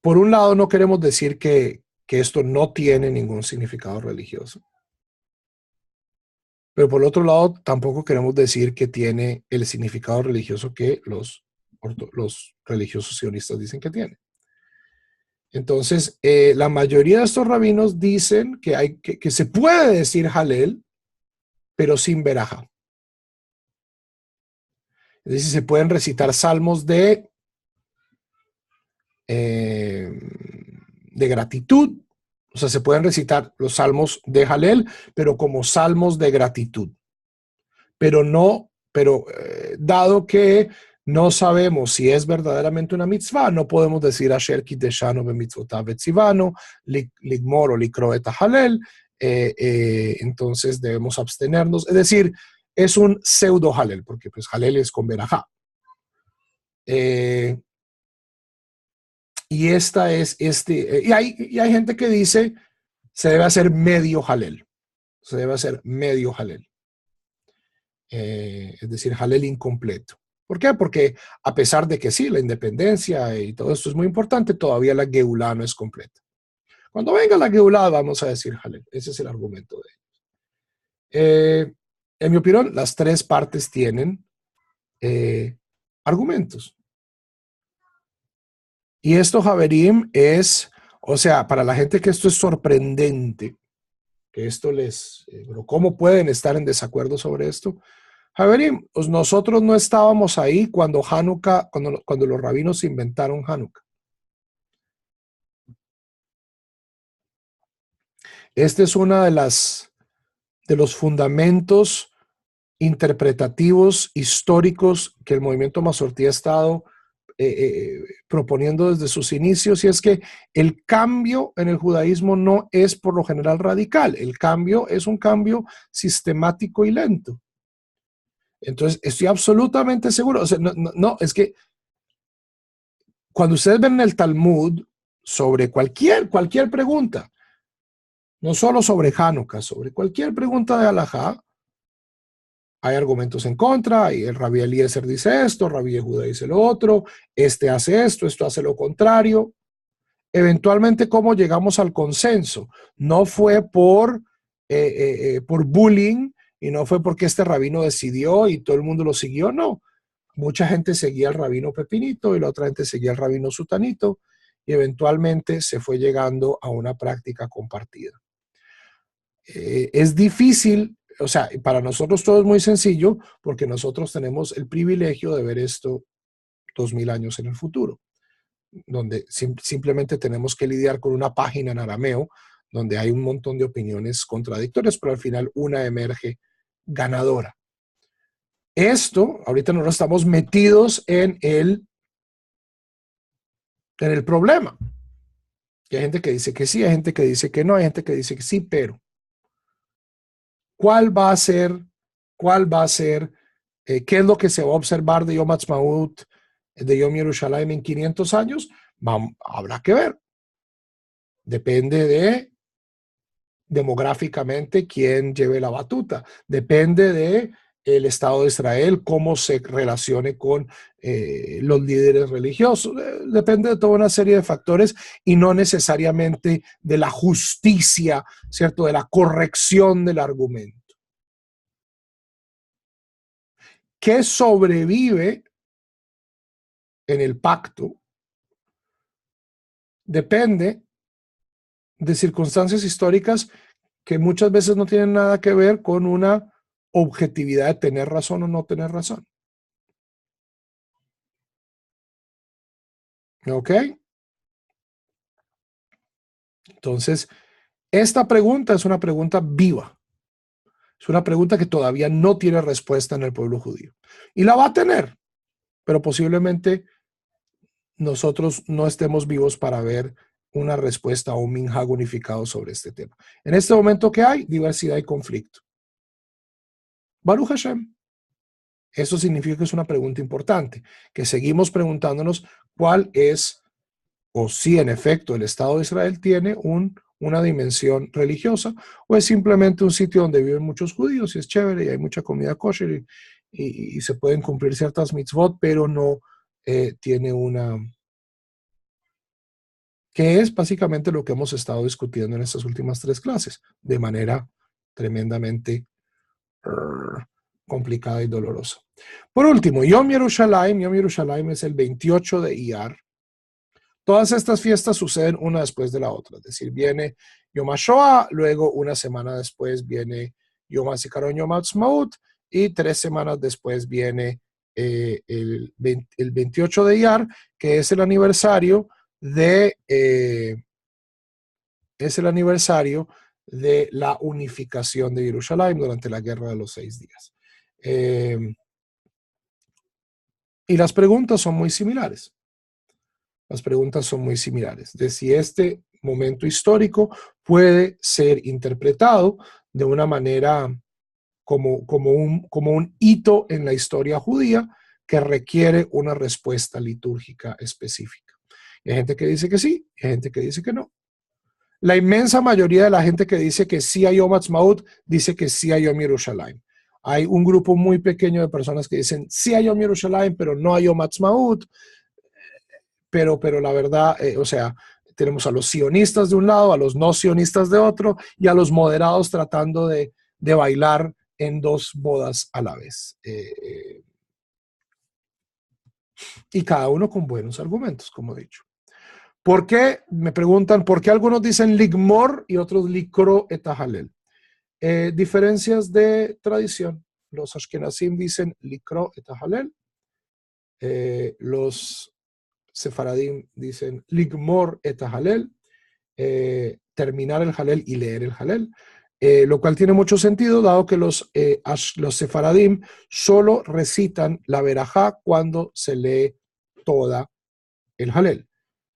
por un lado no queremos decir que esto no tiene ningún significado religioso, pero por otro lado tampoco queremos decir que tiene el significado religioso que los religiosos sionistas dicen que tiene. Entonces, la mayoría de estos rabinos dicen que se puede decir Halel, pero sin verajá. Es decir, se pueden recitar salmos de gratitud, o sea, se pueden recitar los salmos de Halel, pero como salmos de gratitud. Pero dado que no sabemos si es verdaderamente una mitzvah, no podemos decir Asher Kideshanu b'mitzvotav v'tzivanu, ligmor o likro et Halel, entonces debemos abstenernos. Es decir, es un pseudo Halel, porque pues Halel es con verajá. Y hay gente que dice se debe hacer medio Halel. Se debe hacer medio Halel. Es decir, Halel incompleto. ¿Por qué? Porque a pesar de que sí, la independencia y todo esto es muy importante, todavía la Geulá no es completa. Cuando venga la Geulá vamos a decir Halel. Ese es el argumento de ellos. En mi opinión, las tres partes tienen argumentos. Y esto, Javerim, o sea, para la gente que esto es sorprendente, que esto pero ¿cómo pueden estar en desacuerdo sobre esto? Javerim, pues nosotros no estábamos ahí cuando Hanukkah, cuando los rabinos inventaron Hanukkah. Este es uno de los fundamentos interpretativos históricos que el movimiento masortí ha estado proponiendo desde sus inicios, y es que el cambio en el judaísmo no es por lo general radical, el cambio es un cambio sistemático y lento. Entonces, estoy absolutamente seguro, o sea, no, es que cuando ustedes ven en el Talmud sobre cualquier pregunta, no solo sobre Hanukkah, sobre cualquier pregunta de halajá, hay argumentos en contra, y el Rabbi Eliezer dice esto, Rabbi Yehuda dice lo otro, este hace esto hace lo contrario. Eventualmente, ¿cómo llegamos al consenso? No fue por bullying, y no fue porque este rabino decidió y todo el mundo lo siguió, no. Mucha gente seguía al rabino Pepinito y la otra gente seguía al rabino Sutanito, y eventualmente se fue llegando a una práctica compartida. Es difícil. O sea, para nosotros todo es muy sencillo porque nosotros tenemos el privilegio de ver esto 2000 años en el futuro, donde simplemente tenemos que lidiar con una página en arameo donde hay un montón de opiniones contradictorias, pero al final una emerge ganadora. Esto, ahorita nosotros estamos metidos en el problema. Y hay gente que dice que sí, hay gente que dice que no, hay gente que dice que sí, pero ¿cuál va a ser, qué es lo que se va a observar de Yom Ha'atzmaut, de Yom Yerushalayim en 500 años? Habrá que ver. Depende de demográficamente quién lleve la batuta. Depende de el Estado de Israel, cómo se relacione con los líderes religiosos. Depende de toda una serie de factores y no necesariamente de la justicia, ¿cierto? De la corrección del argumento. ¿Qué sobrevive en el pacto? Depende de circunstancias históricas que muchas veces no tienen nada que ver con una objetividad de tener razón o no tener razón. ¿Ok? Entonces, esta pregunta es una pregunta viva. Es una pregunta que todavía no tiene respuesta en el pueblo judío. Y la va a tener, pero posiblemente nosotros no estemos vivos para ver una respuesta o un minhag unificado sobre este tema. En este momento que hay diversidad y conflicto. Baruch Hashem. Eso significa que es una pregunta importante, que seguimos preguntándonos cuál es, o si en efecto el Estado de Israel tiene una dimensión religiosa, o es simplemente un sitio donde viven muchos judíos y es chévere y hay mucha comida kosher y se pueden cumplir ciertas mitzvot, pero no tiene una... que es básicamente lo que hemos estado discutiendo en estas últimas 3 clases, de manera tremendamente complicada y dolorosa. Por último, Yom Yerushalayim es el 28 de Iyar. Todas estas fiestas suceden una después de la otra, es decir, viene Yom HaShoah, luego una semana después viene Yom HaZikaron, Yom HaAtzmaut, y 3 semanas después viene el 28 de Iyar, que es el aniversario de la unificación de Jerusalén durante la Guerra de los 6 días. Y las preguntas son muy similares. Las preguntas son muy similares de si este momento histórico puede ser interpretado de una manera como un hito en la historia judía que requiere una respuesta litúrgica específica. Y hay gente que dice que sí, y hay gente que dice que no. La inmensa mayoría de la gente que dice que sí hay Yom Ha'atzmaut dice que sí hay Yom Yerushalayim. Hay un grupo muy pequeño de personas que dicen sí hay Yom Yerushalayim, pero no hay Yom Ha'atzmaut. Pero la verdad, o sea, tenemos a los sionistas de un lado, a los no sionistas de otro, y a los moderados tratando de bailar en 2 bodas a la vez. Y cada uno con buenos argumentos, como he dicho. ¿Por qué? Me preguntan, ¿por qué algunos dicen ligmor y otros likro et halel? Diferencias de tradición. Los ashkenazim dicen likro et halel. Los sefaradim dicen ligmor et halel. Terminar el halel y leer el halel. Lo cual tiene mucho sentido, dado que los sefaradim solo recitan la verajá cuando se lee toda el halel.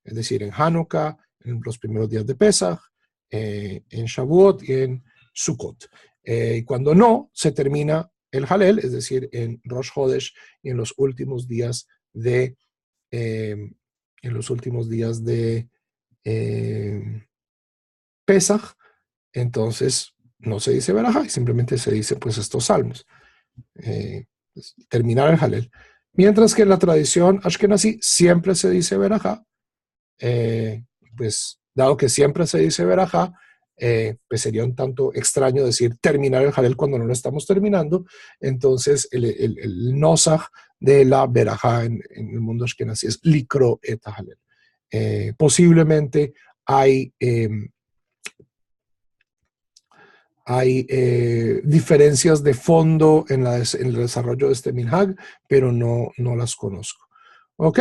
Es decir, en Hanukkah, en los primeros días de Pesach, en Shavuot y en Sukkot. Y cuando no, se termina el halel, es decir, en Rosh Hodesh y en los últimos días de Pesach. Entonces no se dice verajá, simplemente se dice pues estos salmos. Terminar el halel. Mientras que en la tradición ashkenazí siempre se dice verajá. Pues dado que siempre se dice verajá, pues sería un tanto extraño decir terminar el halel cuando no lo estamos terminando. Entonces el nosaj de la verajá en el mundo ashkenazí es likro et halel. Posiblemente hay diferencias de fondo en el desarrollo de este minhag, pero no las conozco. ¿Ok?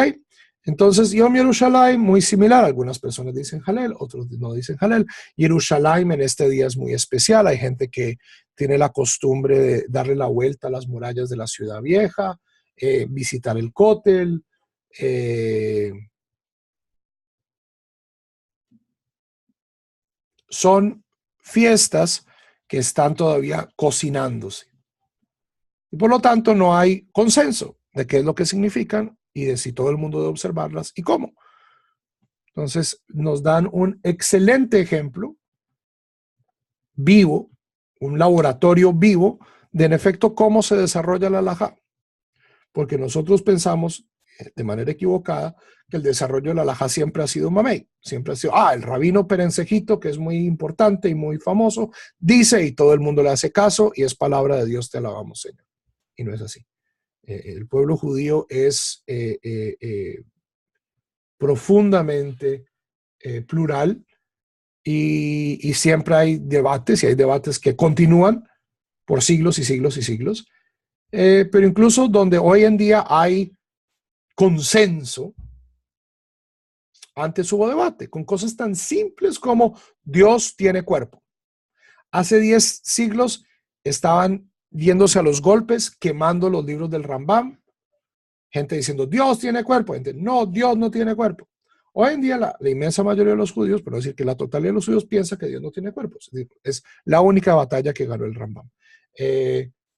Entonces, Yom Yerushalayim, muy similar. Algunas personas dicen Halel, otros no dicen Halel. Yerushalayim en este día es muy especial. Hay gente que tiene la costumbre de darle la vuelta a las murallas de la ciudad vieja, visitar el Kotel. Son fiestas que están todavía cocinándose. Y por lo tanto, no hay consenso de qué es lo que significan y de si todo el mundo debe observarlas y cómo. Entonces, nos dan un excelente ejemplo vivo, un laboratorio vivo, de en efecto cómo se desarrolla la halajá. Porque nosotros pensamos de manera equivocada que el desarrollo de la halajá siempre ha sido mamey, siempre ha sido, el rabino Perencejito, que es muy importante y muy famoso, dice y todo el mundo le hace caso y es palabra de Dios, te alabamos, Señor. Y no es así. El pueblo judío es profundamente plural y siempre hay debates y hay debates que continúan por siglos y siglos y siglos, pero incluso donde hoy en día hay consenso, antes hubo debate con cosas tan simples como Dios tiene cuerpo. Hace 10 siglos estaban viéndose a los golpes, quemando los libros del Rambam, gente diciendo Dios tiene cuerpo, gente no, Dios no tiene cuerpo. Hoy en día la inmensa mayoría de los judíos, pero decir que la totalidad de los judíos piensa que Dios no tiene cuerpo. Es la única batalla que ganó el Rambam.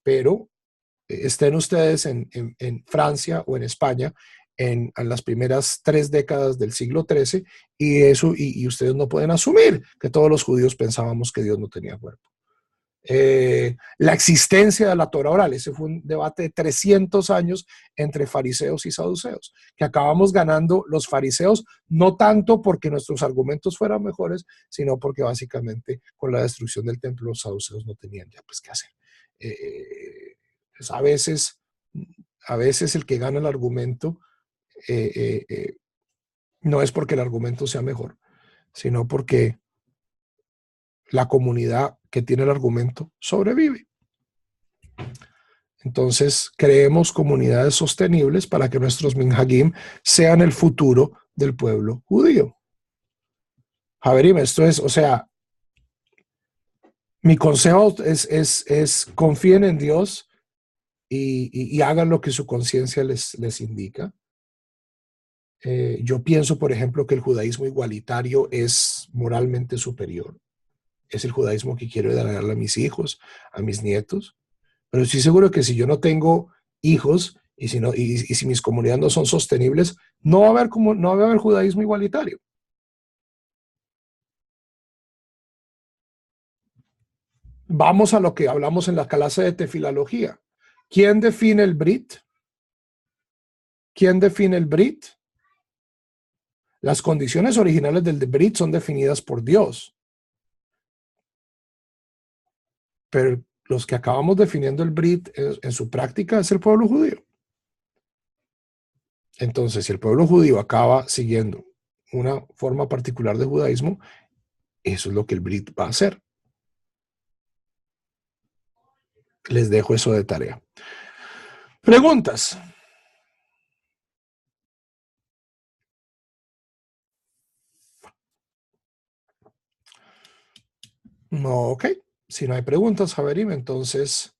Pero estén ustedes en Francia o en España en las primeras 3 décadas del siglo XIII y ustedes no pueden asumir que todos los judíos pensábamos que Dios no tenía cuerpo. La existencia de la Torah oral, ese fue un debate de 300 años entre fariseos y saduceos, que acabamos ganando los fariseos, no tanto porque nuestros argumentos fueran mejores, sino porque básicamente con la destrucción del templo los saduceos no tenían ya pues qué hacer. Pues a veces el que gana el argumento no es porque el argumento sea mejor, sino porque la comunidad que tiene el argumento sobrevive. Entonces, creemos comunidades sostenibles para que nuestros minhagim sean el futuro del pueblo judío. Javerim, esto es, o sea, mi consejo es confíen en Dios y hagan lo que su conciencia les indica. Yo pienso, por ejemplo, que el judaísmo igualitario es moralmente superior. Es el judaísmo que quiero darle a mis hijos, a mis nietos. Pero estoy seguro que si yo no tengo hijos y si mis comunidades no son sostenibles, no va a haber judaísmo igualitario. Vamos a lo que hablamos en la clase de tefilalogía. ¿Quién define el Brit? ¿Quién define el Brit? Las condiciones originales del Brit son definidas por Dios. Pero los que acabamos definiendo el Brit en su práctica es el pueblo judío. Entonces, si el pueblo judío acaba siguiendo una forma particular de judaísmo, eso es lo que el Brit va a hacer. Les dejo eso de tarea. ¿Preguntas? No, ok. Si no hay preguntas, Javerim, entonces